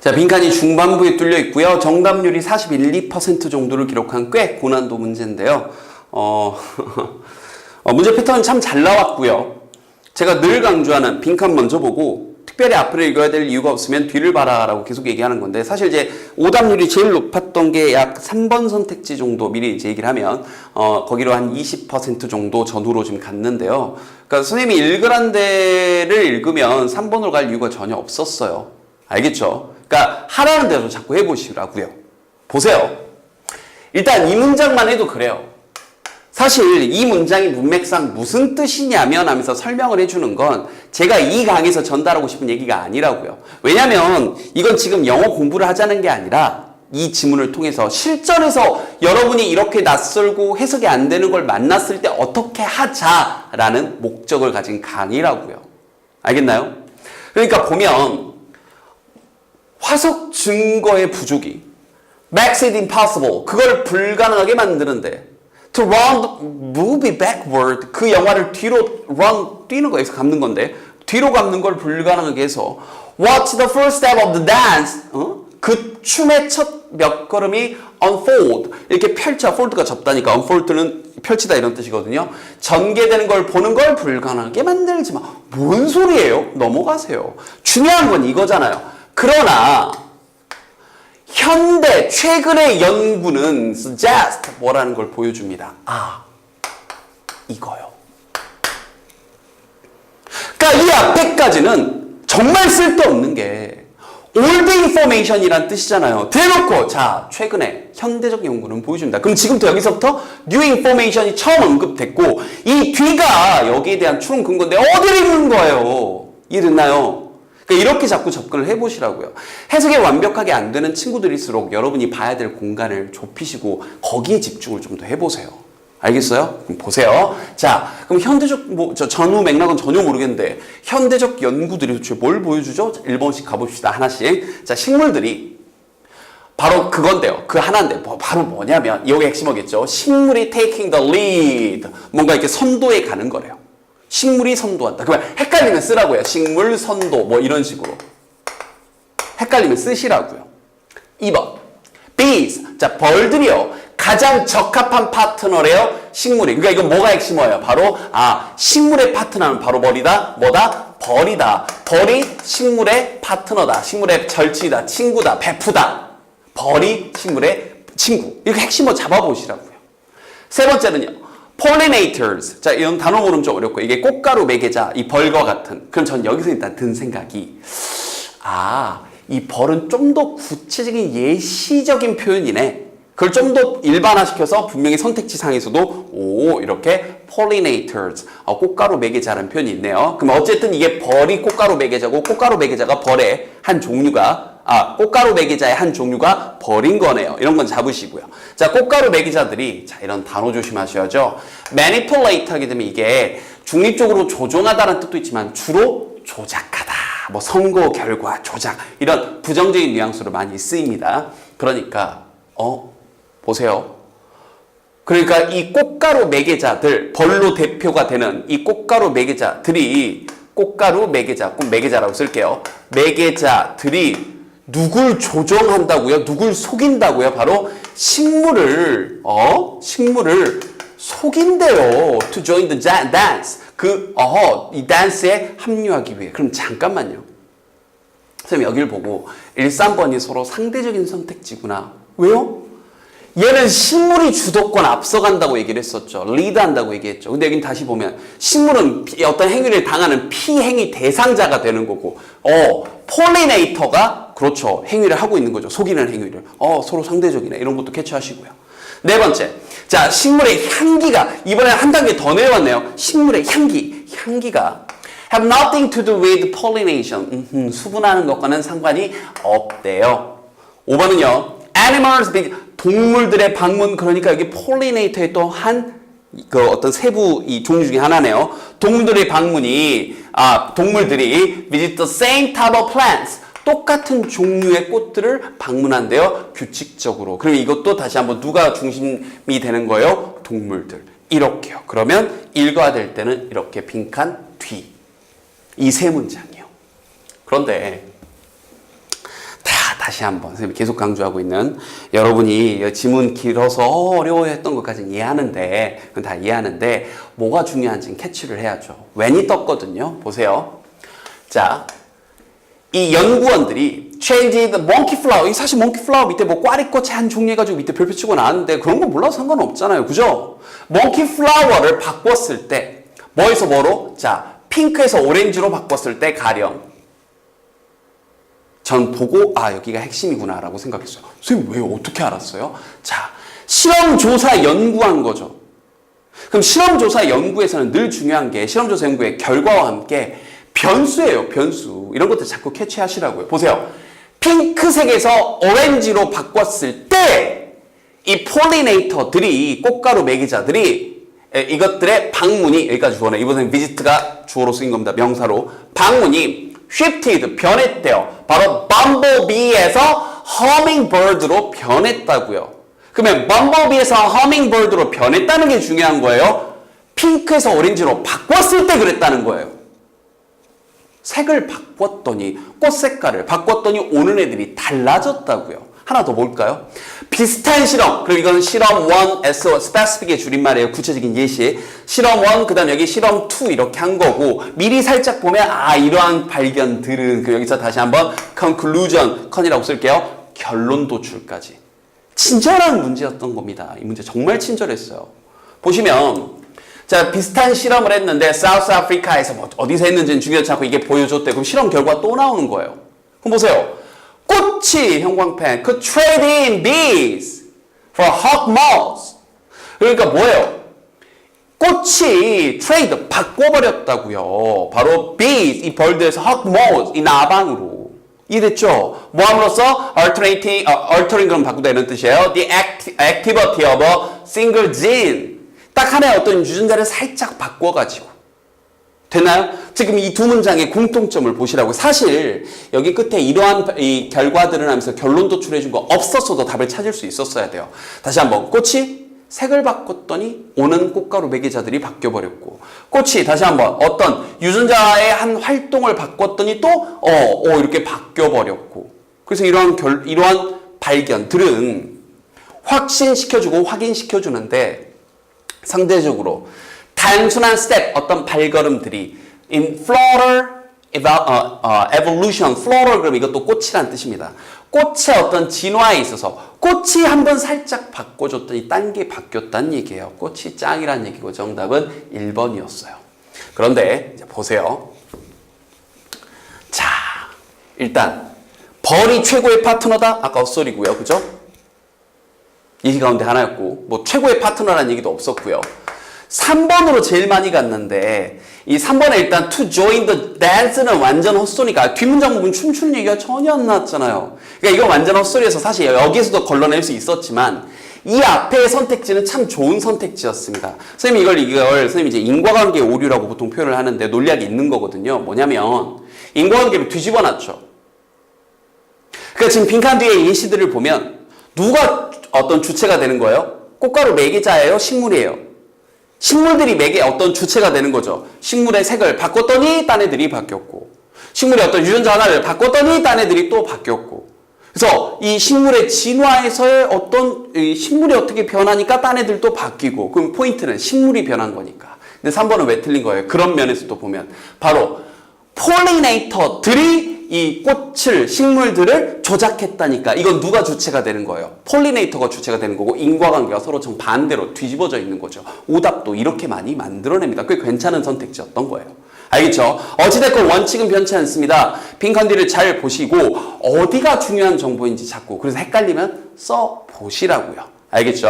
자, 빈칸이 중반부에 뚫려 있고요. 정답률이 41, 2% 정도를 기록한 꽤 고난도 문제인데요. 문제 패턴은 참 잘 나왔고요. 제가 늘 강조하는 빈칸 먼저 보고 특별히 앞을 읽어야 될 이유가 없으면 뒤를 봐라라고 계속 얘기하는 건데, 사실 이제 오답률이 제일 높았던 게 약 3번 선택지 정도 미리 이제 얘기를 하면 거기로 한 20% 정도 전후로 지금 갔는데요. 그러니까 선생님이 읽으란 데를 읽으면 3번으로 갈 이유가 전혀 없었어요. 알겠죠? 그러니까 하라는 대로 자꾸 해보시라고요. 보세요. 일단 이 문장만 해도 그래요. 사실 이 문장이 문맥상 무슨 뜻이냐면 하면서 설명을 해주는 건 제가 이 강의에서 전달하고 싶은 얘기가 아니라고요. 왜냐면 이건 지금 영어 공부를 하자는 게 아니라 이 지문을 통해서 실전에서 여러분이 이렇게 낯설고 해석이 안 되는 걸 만났을 때 어떻게 하자라는 목적을 가진 강의라고요. 알겠나요? 그러니까 보면 화석 증거의 부족이 makes it impossible, 그걸 불가능하게 만드는데 to run the movie backward, 그 영화를 뒤로 run, 뛰는 거에서 감는 건데 뒤로 감는 걸 불가능하게 해서 watch the first step of the dance, 그 춤의 첫 몇 걸음이 unfold, 이렇게 펼쳐, fold가 접다니까 unfold는 펼치다 이런 뜻이거든요. 전개되는 걸 보는 걸 불가능하게 만들지 마. 뭔 소리예요? 넘어가세요. 중요한 건 이거잖아요. 그러나 현대 최근의 연구는 suggest 뭐라는 걸 보여줍니다. 아, 이거요. 그러니까 이 앞에까지는 정말 쓸데없는 게 old information이란 뜻이잖아요. 대놓고 자, 최근에 현대적 연구는 보여준다. 그럼 지금부터 여기서부터 new information이 처음 언급됐고 이 뒤가 여기에 대한 추론 근거인데 어디를 읽는 거예요? 이해됐나요? 그러니까 이렇게 자꾸 접근을 해보시라고요. 해석이 완벽하게 안 되는 친구들일수록 여러분이 봐야 될 공간을 좁히시고 거기에 집중을 좀 더 해보세요. 알겠어요? 그럼 보세요. 자, 그럼 현대적, 전후 맥락은 전혀 모르겠는데 현대적 연구들이 도대체 뭘 보여주죠? 1번씩 가봅시다. 하나씩. 자, 식물들이 바로 그건데요. 그 하나인데 바로 뭐냐면 이게 핵심어겠죠. 식물이 taking the lead, 뭔가 이렇게 선도에 가는 거래요. 식물이 선도한다. 그러면 헷갈리면 쓰라고요. 식물 선도 뭐 이런 식으로. 헷갈리면 쓰시라고요. 2번. bees. 자, 벌들이요. 가장 적합한 파트너래요. 식물이. 그러니까 이건 뭐가 핵심어예요? 바로 식물의 파트너는 바로 벌이다. 뭐다? 벌이다. 벌이 식물의 파트너다. 식물의 절친이다. 친구다. 베프다. 벌이 식물의 친구. 이렇게 핵심어 잡아보시라고요. 세 번째는요. pollinators. 자, 이런 단어 모르면 좀 어렵고 이게 꽃가루 매개자, 이 벌과 같은. 그럼 전 여기서 일단 든 생각이 이 벌은 좀 더 구체적인 예시적인 표현이네. 그걸 좀 더 일반화시켜서 분명히 선택지상에서도 이렇게 pollinators, 꽃가루 매개자라는 표현이 있네요. 그럼 어쨌든 이게 벌이 꽃가루 매개자고 꽃가루 매개자가 벌의 한 종류가 꽃가루 매개자의 한 종류가 벌인 거네요. 이런 건 잡으시고요. 자, 꽃가루 매개자들이 자, 이런 단어 조심하셔야죠. manipulate 하게 되면 이게 중립적으로 조종하다는 뜻도 있지만 주로 조작하다. 뭐 선거 결과 조작 이런 부정적인 뉘앙스로 많이 쓰입니다. 그러니까 보세요. 그러니까 이 꽃가루 매개자들, 벌로 대표가 되는 이 꽃가루 매개자들이 꽃가루 매개자, 꼭 매개자라고 쓸게요. 매개자들이 누굴 조종한다고요? 누굴 속인다고요? 바로 식물을 속인대요. To join the dance. 이 댄스에 합류하기 위해. 그럼 잠깐만요. 선생님 여기를 보고 1, 3번이 서로 상대적인 선택지구나. 왜요? 얘는 식물이 주도권 앞서간다고 얘기를 했었죠. 리드한다고 얘기했죠. 근데 여긴 다시 보면 식물은 어떤 행위를 당하는 피행위 대상자가 되는 거고 폴리네이터가 그렇죠. 행위를 하고 있는 거죠. 속이는 행위를. 서로 상대적이네. 이런 것도 캐치하시고요. 네 번째. 자, 식물의 향기가 이번에 한 단계 더 내려왔네요. 식물의 향기가 have nothing to do with pollination. 수분하는 것과는 상관이 없대요. 5번은요. animals, 동물들의 방문, 그러니까 여기 pollinator의 또 그 어떤 세부 이 종류 중에 하나네요. 동물들의 방문이 동물들이 visit the same type of plants. 똑같은 종류의 꽃들을 방문한대요. 규칙적으로. 그럼 이것도 다시 한번 누가 중심이 되는 거예요? 동물들. 이렇게요. 그러면 읽어야 될 때는 이렇게 빈칸 뒤. 이 세 문장이요. 그런데 다 다시 한번 선생님이 계속 강조하고 있는 여러분이 지문 길어서 어려워했던 것까지는 이해하는데 그건 다 이해하는데 뭐가 중요한지는 캐치를 해야죠. when이 떴거든요. 보세요. 자, 이 연구원들이 change the monkey flower, 이 사실 monkey flower 밑에 뭐 꽈리꽃의 한 종류 해가지고 밑에 별표 치고 나왔는데 그런 거 몰라도 상관없잖아요. 그죠? monkey flower를 바꿨을 때 뭐에서 뭐로? 자, 핑크에서 오렌지로 바꿨을 때 가령 전 보고 아 여기가 핵심이구나 라고 생각했어요. 선생님 왜 어떻게 알았어요? 자, 실험조사 연구한 거죠. 그럼 실험조사 연구에서는 늘 중요한 게 실험조사 연구의 결과와 함께 변수예요. 변수. 이런 것들 자꾸 캐치하시라고요. 보세요. 핑크색에서 오렌지로 바꿨을 때 이 폴리네이터들이 꽃가루 매기자들이 이것들의 방문이 여기까지 주어네. 이번엔 비지트가 주어로 쓰인 겁니다. 명사로. 방문이 shifted, 변했대요. 바로 bumblebee에서 hummingbird로 변했다고요. 그러면 bumblebee에서 hummingbird로 변했다는 게 중요한 거예요. 핑크에서 오렌지로 바꿨을 때 그랬다는 거예요. 색을 바꿨더니 꽃 색깔을 바꿨더니 오는 애들이 달라졌다고요. 하나 더 볼까요? 비슷한 실험, 그리고 이건 실험 1, specific의 줄임말이에요. 구체적인 예시. 실험 1, 그 다음 여기 실험 2 이렇게 한 거고 미리 살짝 보면 아 이러한 발견들은 여기서 다시 한번 conclusion, con이라고 쓸게요. 결론 도출까지. 친절한 문제였던 겁니다. 이 문제 정말 친절했어요. 보시면 자, 비슷한 실험을 했는데 사우스 아프리카에서 뭐 어디서 했는지는 중요하지 않고 이게 보여줬대. 그럼 실험 결과 또 나오는 거예요. 그럼 보세요. 꽃이 형광펜 could trade in bees for hawk moths. 그러니까 뭐예요? 꽃이 trade 바꿔버렸다고요. 바로 bees 이 벌들에서 hawk moths 이 나방으로. 이해됐죠? 뭐함으로써 altering 그럼 바꾸다 이런 뜻이에요. The activity of a single gene. 딱 하나의 어떤 유전자를 살짝 바꿔가지고. 되나요? 지금 이 두 문장의 공통점을 보시라고. 사실 여기 끝에 이러한 이 결과들을 하면서 결론 도출해준 거 없었어도 답을 찾을 수 있었어야 돼요. 다시 한번. 꽃이 색을 바꿨더니 오는 꽃가루 매개자들이 바뀌어버렸고 꽃이 다시 한번 어떤 유전자의 한 활동을 바꿨더니 또 이렇게 바뀌어버렸고 그래서 이러한 발견들은 확신시켜주고 확인시켜주는데 상대적으로 단순한 스텝, 어떤 발걸음들이 in floral evolution, floral 그럼 이것도 꽃이라는 뜻입니다. 꽃의 어떤 진화에 있어서 꽃이 한번 살짝 바꿔줬더니 딴 게 바뀌었다는 얘기예요. 꽃이 짱이라는 얘기고 정답은 1번이었어요. 그런데 이제 보세요. 자, 일단 벌이 최고의 파트너다? 아까 헛소리고요. 그죠? 얘기 가운데 하나였고 뭐 최고의 파트너라는 얘기도 없었고요. 3번으로 제일 많이 갔는데 이 3번에 일단 to join the dance는 완전 헛소리가 뒷문장 부분 춤추는 얘기가 전혀 안 나왔잖아요. 그러니까 이건 완전 헛소리여서 사실 여기에서도 걸러낼 수 있었지만 이 앞의 선택지는 참 좋은 선택지였습니다. 선생님 이걸 선생님 이제 인과관계 오류라고 보통 표현을 하는데 논리학이 있는 거거든요. 뭐냐면 인과관계를 뒤집어 놨죠. 그러니까 지금 빈칸 뒤에 예시들을 보면 누가 어떤 주체가 되는 거예요? 꽃가루 매개자예요? 식물이에요? 식물들이 매개 어떤 주체가 되는 거죠. 식물의 색을 바꿨더니 딴 애들이 바뀌었고 식물의 어떤 유전자 하나를 바꿨더니 딴 애들이 또 바뀌었고 그래서 이 식물의 진화에서의 어떤 이 식물이 어떻게 변하니까 딴 애들도 바뀌고 그럼 포인트는 식물이 변한 거니까. 근데 3번은 왜 틀린 거예요? 그런 면에서도 보면 바로 폴리네이터들이 이 꽃을, 식물들을 조작했다니까. 이건 누가 주체가 되는 거예요? 폴리네이터가 주체가 되는 거고 인과관계가 서로 정반대로 뒤집어져 있는 거죠. 오답도 이렇게 많이 만들어냅니다. 꽤 괜찮은 선택지였던 거예요. 알겠죠? 어찌됐건 원칙은 변치 않습니다. 빈칸뒤를 잘 보시고 어디가 중요한 정보인지 자꾸 그래서 헷갈리면 써보시라고요. 알겠죠?